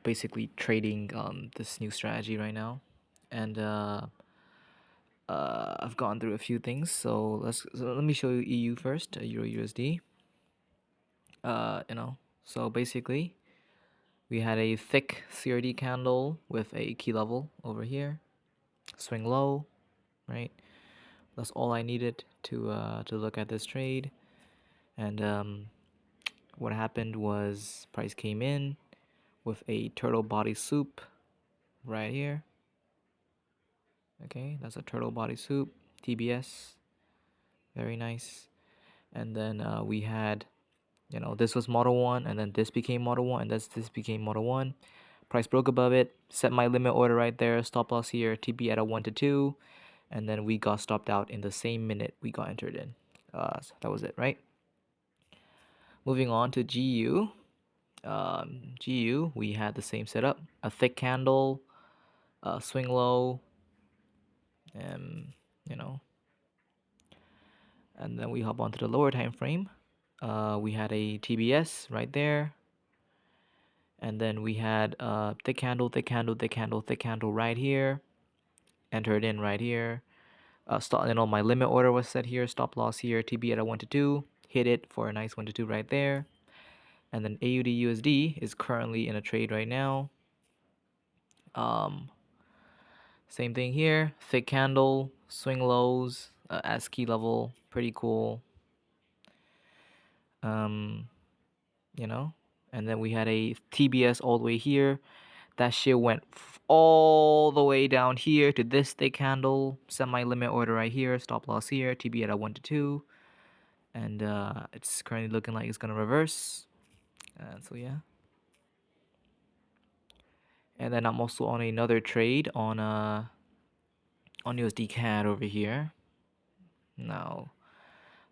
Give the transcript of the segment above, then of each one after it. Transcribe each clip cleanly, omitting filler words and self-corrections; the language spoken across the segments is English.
basically trading this new strategy right now, and I've gone through a few things. So let me show you EU first, Euro USD. So basically we had a thick CRT candle with a key level over here, swing low, right? That's all I needed to look at this trade, and what happened was price came in with a turtle body soup right here. Okay, that's a turtle body soup, TBS, very nice. And then we had, this was model 1, and then this became model 1, and this became model 1. Price broke above it, set my limit order right there, stop loss here, TB at a 1 to 2, and then we got stopped out in the same minute we got entered in. So that was it, right? Moving on to GU. GU, we had the same setup, a thick candle, swing low, and you know, and then we hop onto the lower time frame. We had a TBS right there, and then we had thick candle, thick candle, thick candle, thick candle right here, entered in right here. Stop, my limit order was set here, stop loss here, TB at a 1 to 2, hit it for a nice 1 to 2 right there. And then AUD USD is currently in a trade right now. Same thing here, thick candle, swing lows, as key level, pretty cool. Um, and then we had a TBS all the way here. That shit went all the way down here to this thick candle, semi limit order right here, stop loss here, TB at a 1 to 2, and it's currently looking like it's gonna reverse. So yeah. And then I'm also on another trade on USD CAD over here. Now,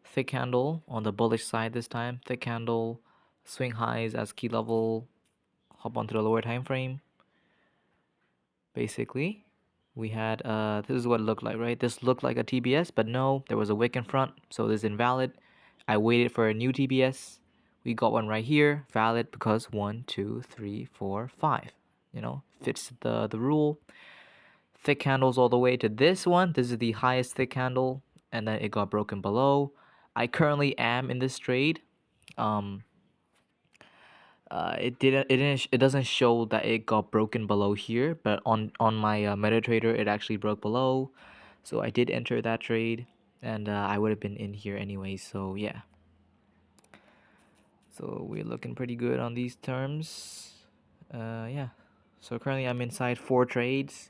thick candle on the bullish side this time. Thick candle, swing highs as key level, hop onto the lower time frame. Basically, we had this is what it looked like, right? This looked like a TBS, but no, there was a wick in front, so this is invalid. I waited for a new TBS. We got one right here, valid because 1, 2, 3, 4, 5. Fits the rule. Thick candles all the way to this one. This is the highest thick candle, and then it got broken below. I currently am in this trade. Um, it doesn't show that it got broken below here, but on my MetaTrader it actually broke below, so I did enter that trade, and I would have been in here anyway. So yeah. So we're looking pretty good on these terms. Yeah. So currently I'm inside 4 trades.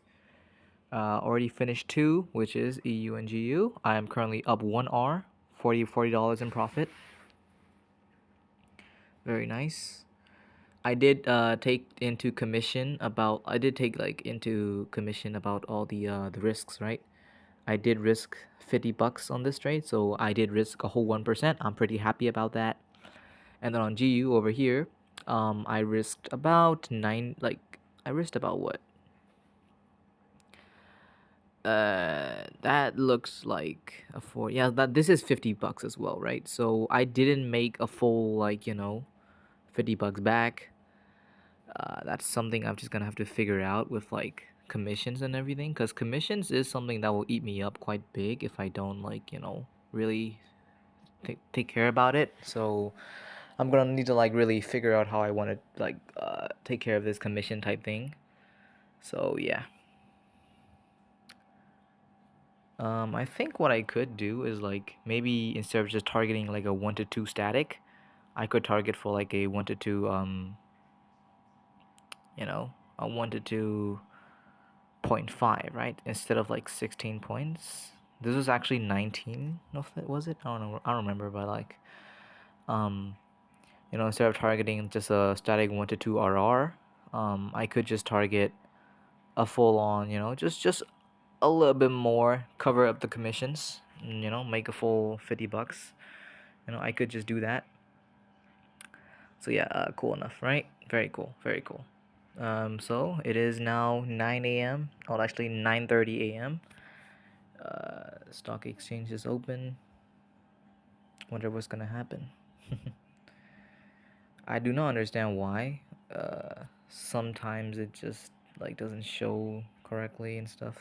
Already finished 2, which is EU and GU. I am currently up 1R, $40 in profit. Very nice. I did take into commission about all the risks, right? I did risk $50 on this trade, so I did risk a whole 1%. I'm pretty happy about that. And then on GU over here, I risked about what? That looks like a 4. Yeah, this is $50 as well, right? So I didn't make a full $50 back. That's something I'm just gonna have to figure out with commissions and everything, because commissions is something that will eat me up quite big if I don't really take care about it. So I'm gonna need to really figure out how I want to take care of this commission type thing. So yeah. I think what I could do is maybe instead of just targeting a 1 to 2 static, I could target for a 1 to 2 a 1 to 2.5, right? Instead of 16 points. This was actually 19. No, was it? I don't know. I don't remember, but instead of targeting just a static 1 to 2 RR, I could just target a full on, just a little bit more, cover up the commissions, and, make a full $50. I could just do that. So yeah, cool enough, right? Very cool, very cool. So it is now 9 a.m. Oh, actually 9:30 a.m. Stock exchange is open. Wonder what's gonna happen. I do not understand why sometimes it just like doesn't show correctly and stuff.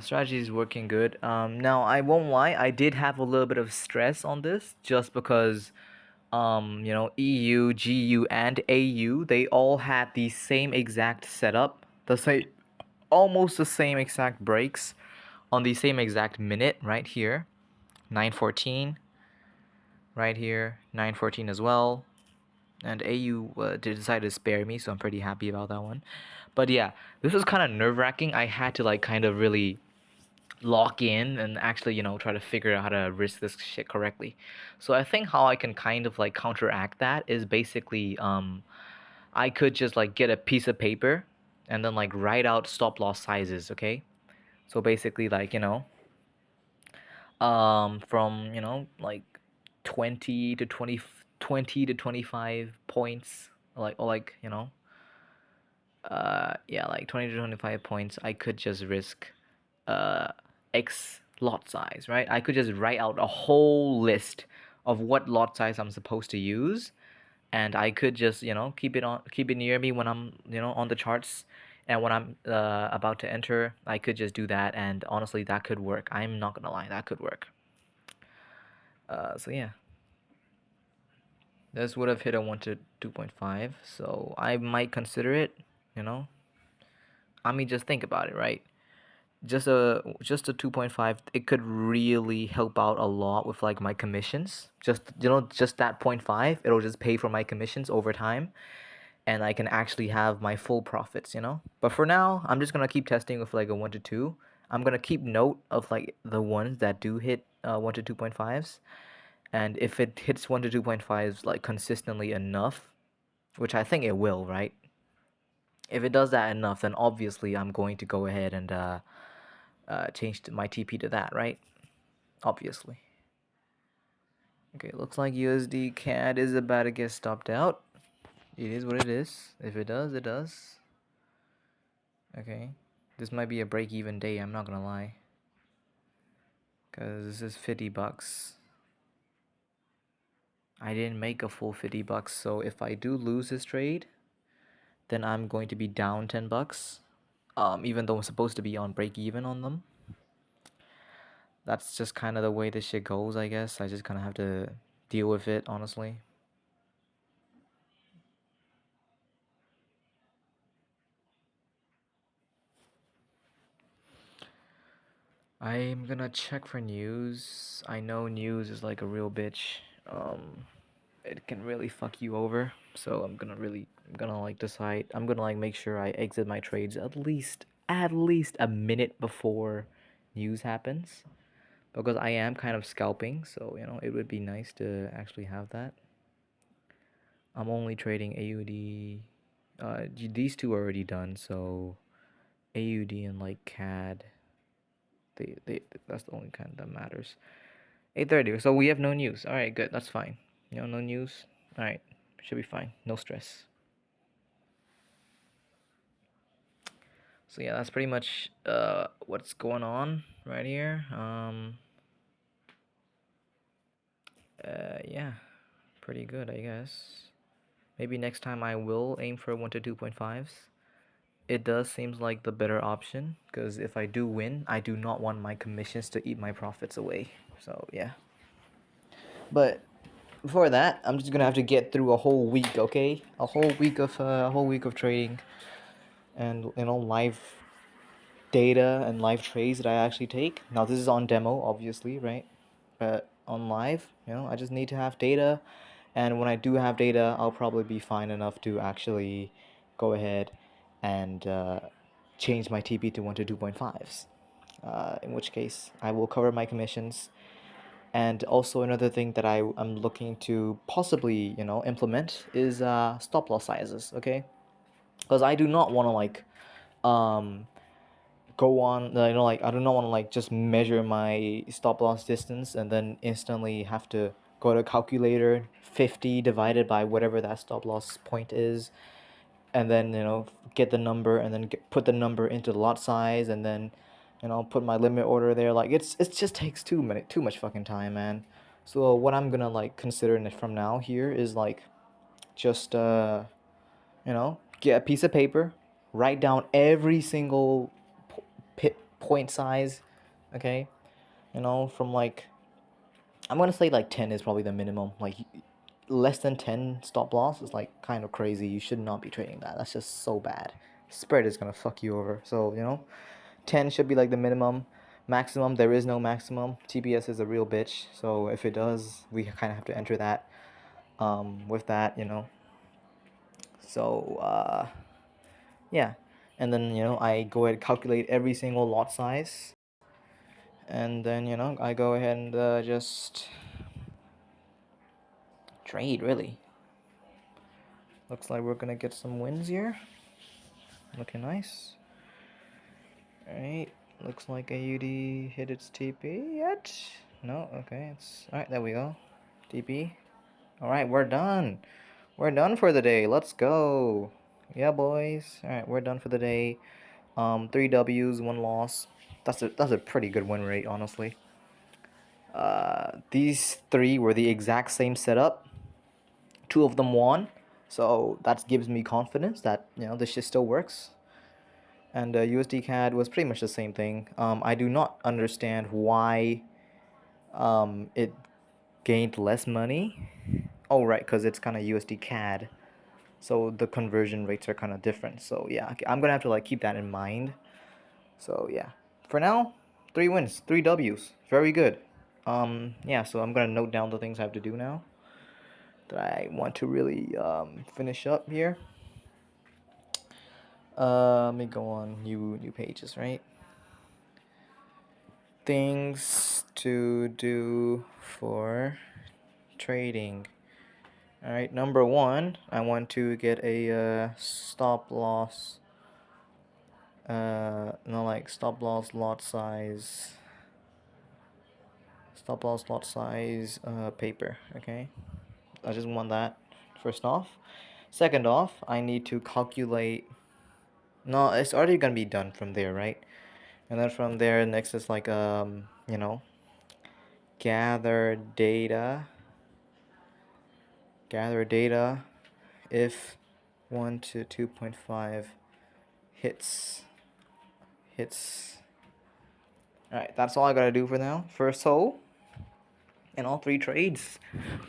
Strategy is working good. Now I won't lie, I did have a little bit of stress on this just because EU, GU, and AU, they all had the same exact setup, the same, almost the same exact breaks on the same exact minute right here, 9:14, right here, 9:14 as well. And AU they decided to spare me, so I'm pretty happy about that one. But yeah, this was kind of nerve-wracking. I had to like kind of really lock in and actually try to figure out how to risk this shit correctly. So I think how I can kind of like counteract that is basically I could just like get a piece of paper and then like write out stop loss sizes. Okay, so basically like from like 20 to 20 20 to 25 points, like, or like yeah, like 20 to 25 points, I could just risk uh X lot size, right? I could just write out a whole list of what lot size I'm supposed to use, and I could just keep it near me when I'm on the charts, and when I'm about to enter, I could just do that, and honestly, that could work. I'm not gonna lie, that could work. So yeah, this would have hit a 1 to 2.5, so I might consider it. You know, I mean, just think about it, right? Just a 2.5, it could really help out a lot with like my commissions. Just that point 0.5, it'll just pay for my commissions over time, and I can actually have my full profits. But for now, I'm just gonna keep testing with like a 1 to 2. I'm gonna keep note of like the ones that do hit 1 to 2.5s, and if it hits 1 to 2.5s like consistently enough, which I think it will, right? If it does that enough, then obviously I'm going to go ahead and change my TP to that, right? Obviously. Okay, looks like USD CAD is about to get stopped out. It is what it is. If it does, it does. Okay. This might be a break-even day, I'm not gonna lie. Cause this is 50 bucks. I didn't make a full 50 bucks, so if I do lose this trade, then I'm going to be down 10 bucks. Even though I'm supposed to be on break-even on them. That's just kind of the way this shit goes, I guess. I just kind of have to deal with it, honestly. I'm gonna check for news. I know news is like a real bitch. It can really fuck you over. So I'm gonna like decide. I'm gonna like make sure I exit my trades at least a minute before news happens, because I am kind of scalping. So it would be nice to actually have that. I'm only trading AUD. These two are already done. So AUD and like CAD. They that's the only kind that matters. 8:30. So we have no news. All right, good. That's fine. No news. All right, should be fine. No stress. So yeah, that's pretty much what's going on right here. Yeah, pretty good, I guess. Maybe next time I will aim for 1 to 2.5s. It does seems like the better option, because if I do win, I do not want my commissions to eat my profits away. So yeah. But before that, I'm just gonna have to get through a whole week, okay? A whole week of trading, and live data and live trades that I actually take. Now this is on demo, obviously, right? But on live, I just need to have data, and when I do have data, I'll probably be fine enough to actually go ahead and change my TP to 1 to 2.5s. In which case, I will cover my commissions. And also another thing that I'm looking to possibly, implement is stop loss sizes, okay? Because I do not want to like um go on, like I do not want to like just measure my stop loss distance and then instantly have to go to calculator, 50 divided by whatever that stop loss point is, and then get the number, and then put the number into the lot size, and then put my limit order there. Like it just takes too much fucking time, man. So what I'm gonna like consider in it from now here is like just get a piece of paper, write down every single point size, okay? From like I'm gonna say like 10 is probably the minimum. Like less than 10 stop loss is like kind of crazy. You should not be trading that. That's just so bad. Spread is gonna fuck you over. So 10 should be like the minimum. Maximum, there is no maximum. TBS is a real bitch. So if it does, we kind of have to enter that. With that. So yeah, and then I go ahead and calculate every single lot size, and then I go ahead and just trade. Really, looks like we're gonna get some wins here. Looking nice. All right, looks like AUD hit its TP yet. No, okay, it's all right. There we go. TP. All right, we're done. We're done for the day. Let's go. Yeah, boys. All right, we're done for the day. 3 W's, 1 loss. That's a pretty good win rate, honestly. These three were the exact same setup. 2 of them won, so that gives me confidence that this shit still works. And USD CAD was pretty much the same thing. I do not understand why it gained less money. Oh right, because it's kind of USD CAD, so the conversion rates are kind of different. So yeah, I'm gonna have to like keep that in mind. So yeah, for now, 3 wins, 3 W's, very good. Yeah, so I'm gonna note down the things I have to do now that I want to really finish up here. Let me go on new pages, right? Things to do for trading. All right, number one, I want to get a stop loss. No, like stop loss lot size. Stop loss lot size paper. Okay, I just want that first off. Second off, I need to calculate. No, it's already gonna be done from there, right? And then from there, next is like gather data. Gather data if 1 to 2.5 hits. All right, that's all I gotta do for now. First hole in all 3 trades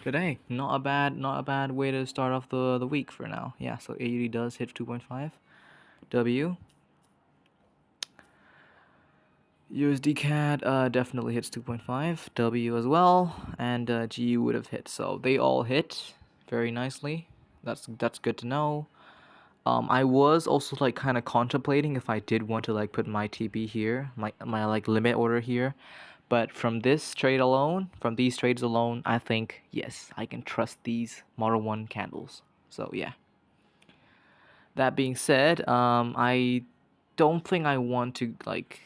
today. Not a bad way to start off the week for now. Yeah, so AUD does hit 2.5. W. USD CAD definitely hits 2.5. W as well, and GU would have hit. So they all hit very nicely. That's good to know. I was also like kind of contemplating if I did want to like put my TP here, my like limit order here, but from this trade alone, from these trades alone, I think yes, I can trust these Model 1 candles. So yeah. That being said, I don't think I want to like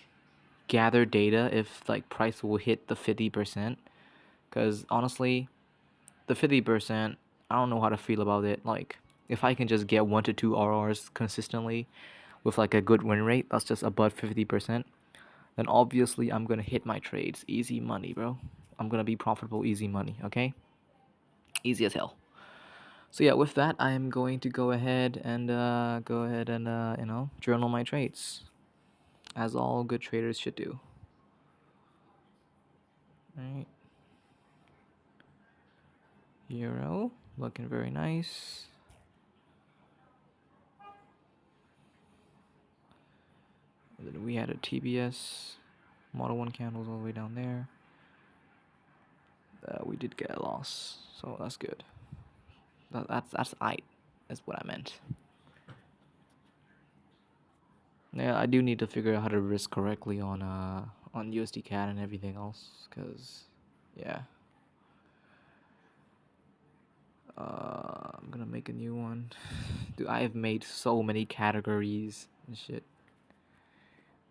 gather data if like price will hit the 50%, because honestly, the 50%, I don't know how to feel about it. Like if I can just get 1 to 2 RRs consistently with like a good win rate that's just above 50%, then obviously I'm gonna hit my trades. Easy money, bro. I'm gonna be profitable, easy money, okay? Easy as hell. So yeah, with that, I'm going to go ahead and journal my trades, as all good traders should do. All right. Euro, looking very nice. And then we had a TBS, Model 1 candles all the way down there. We did get a loss, so that's good. That's aight, is what I meant. Yeah, I do need to figure out how to risk correctly on USD CAD and everything else, cause yeah. I'm gonna make a new one. Dude, I have made so many categories and shit.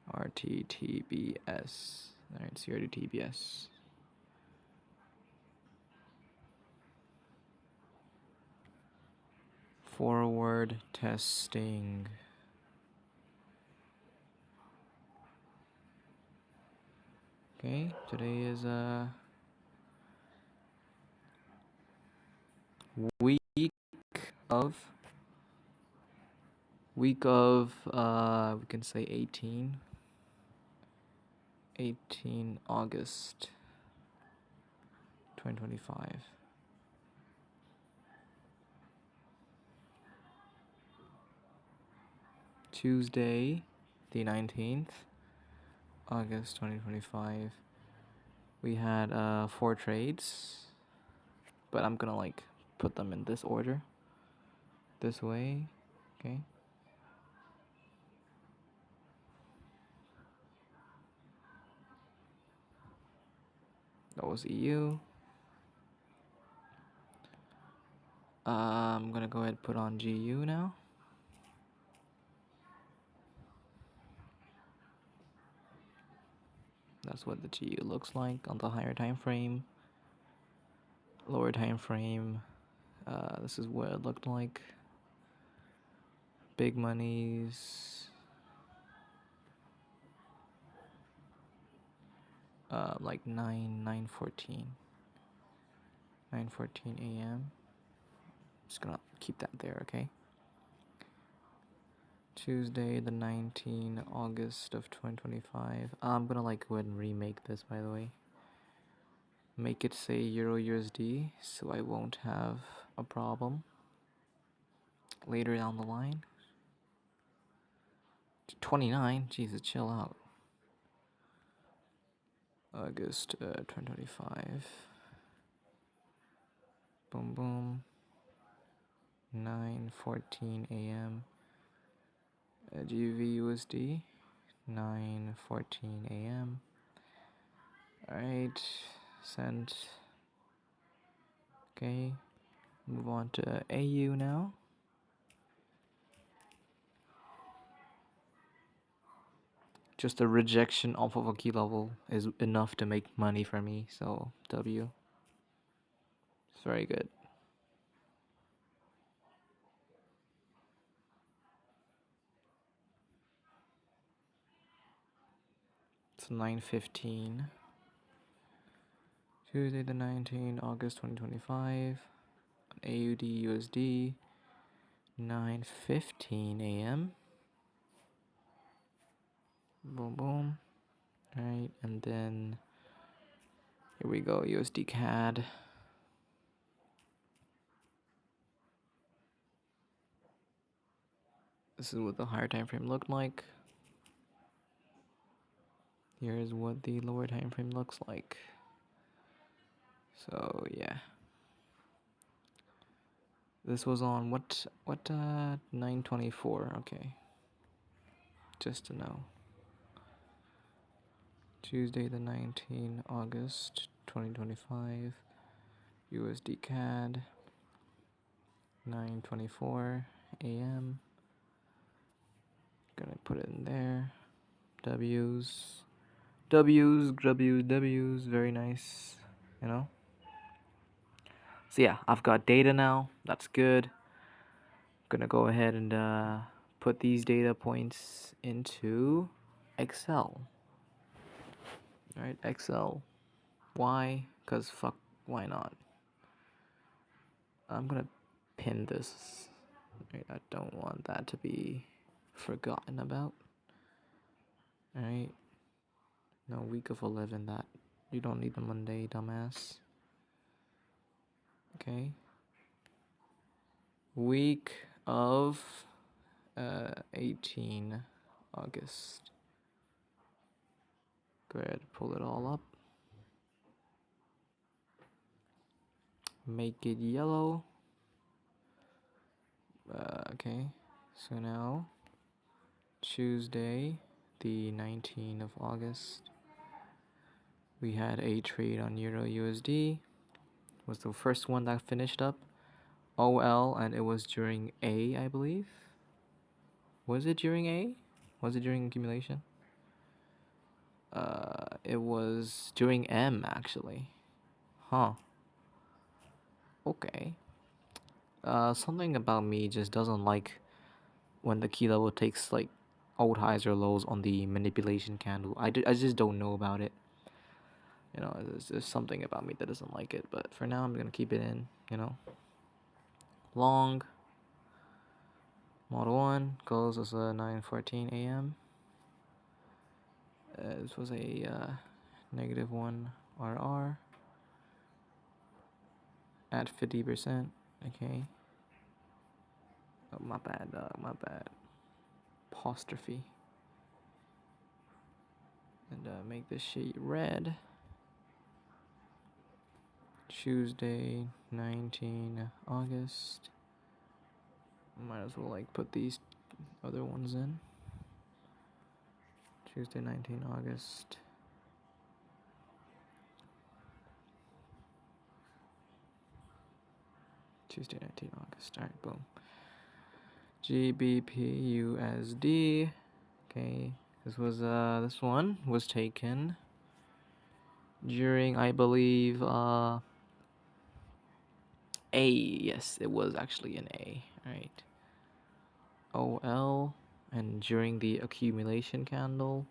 CRT TBS. Alright, CRT TBS. Forward testing. Okay, today is week of we can say 18 August 2025. Tuesday, the 19th August 2025. We had 4 trades, but I'm gonna like put them in this order, this way. Okay. That was EU. I'm gonna go ahead and put on GU now. That's what the GU looks like on the higher time frame. Lower time frame. This is what it looked like. Big monies. Like 9:14 a.m. Just gonna keep that there, okay? Tuesday, the 19th August of 2025. I'm gonna like go ahead and remake this, by the way. Make it say Euro USD, so I won't have a problem later down the line. 29, Jesus, chill out. August 2025. Boom, boom. 9:14 a.m. GV USD. 9:14 a.m. Alright, sent. Okay, move on to AU now. Just a rejection off of a key level is enough to make money for me, so W. It's very good. It's 9:15. Tuesday the 19th August 2025. AUD USD. 9:15 a.m. Boom boom. Alright, and then here we go, USD CAD. This is what the higher time frame looked like. Here's what the lower time frame looks like. So yeah. This was on what 9:24, okay. Just to know. Tuesday the 19th August 2025. USD CAD. 9:24 a.m. Gonna put it in there. W's, very nice, you know. So yeah, I've got data now. That's good. Gonna go ahead and put these data points into Excel. All right, Excel. Why? Cause fuck, why not? I'm gonna pin this. Right, I don't want that to be forgotten about. All right. No, week of 11. That you don't need the Monday, dumbass. Okay. Week of 18 August. Go ahead, pull it all up. Make it yellow. Okay, so now Tuesday, the 19th of August, we had a trade on Euro USD. Was the first one that finished up. OL, and it was during A, I believe. Was it during A? Was it during accumulation? It was during M actually. Huh. Okay. Something about me just doesn't like when the key level takes like old highs or lows on the manipulation candle. I just don't know about it. You know, there's something about me that doesn't like it. But for now, I'm gonna keep it in. You know. long. Model 1 goes as a 9:14 a.m. This was a -1 RR at 50%. Okay. Oh, my bad, my bad. Apostrophe. And make this shit red. Tuesday, 19 August. Might as well like put these other ones in. Tuesday, 19 August. Tuesday, 19 August. Alright, boom. GBP/USD. Okay, this one was taken during, I believe, A. Yes, it was actually an A. Alright. OL, and during the accumulation candle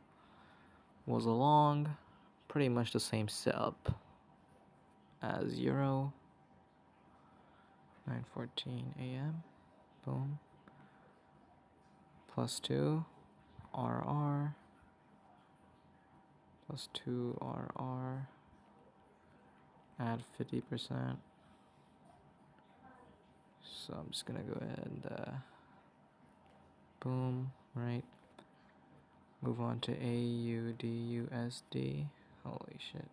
was a long, pretty much the same setup as Euro. 9:14 a.m. Boom. +2 RR. +2 RR. Add 50%. So I'm just gonna go ahead and boom, right? Move on to AUDUSD. Holy shit.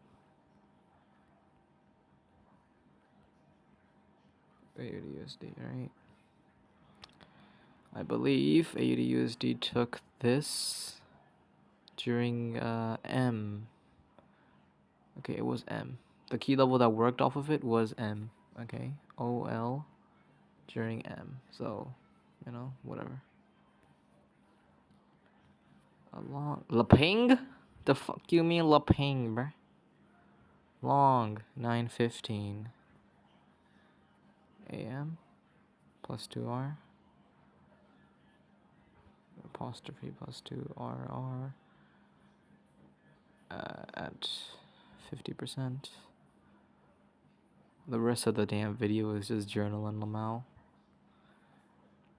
AUDUSD, right? I believe AUDUSD took this during M. Okay, it was M. The key level that worked off of it was M. Okay, OL during M. So, you know, whatever. A long Laping? The fuck you mean Laping, bruh? Long 9:15 a.m. +2R. Apostrophe +2 RR at 50%. The rest of the damn video is just journal and Lamau.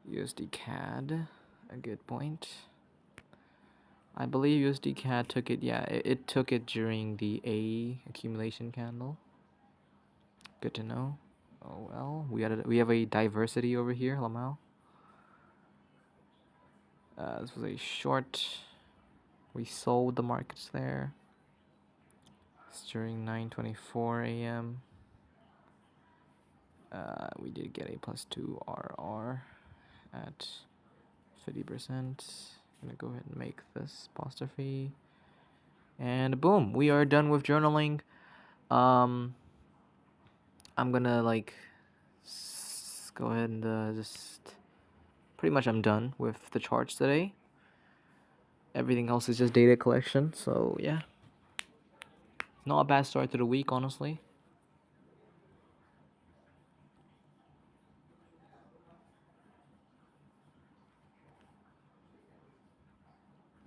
USD CAD, a good point. I believe USD CAD took it, yeah, it took it during the A accumulation candle. Good to know. Oh well, we have a diversity over here, Lamau. This was a short. We sold the markets there. It's during 9:24 a.m. We did get a +2 RR at 50%. I'm gonna go ahead and make this apostrophe. And boom, we are done with journaling. I'm gonna like go ahead and just pretty much I'm done with the charts today. Everything else is just data collection. So yeah, not a bad start to the week, honestly.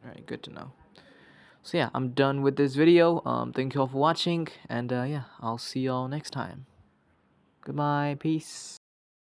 Alright, good to know. So yeah, I'm done with this video. Thank you all for watching, and yeah, I'll see y'all next time. Goodbye, peace.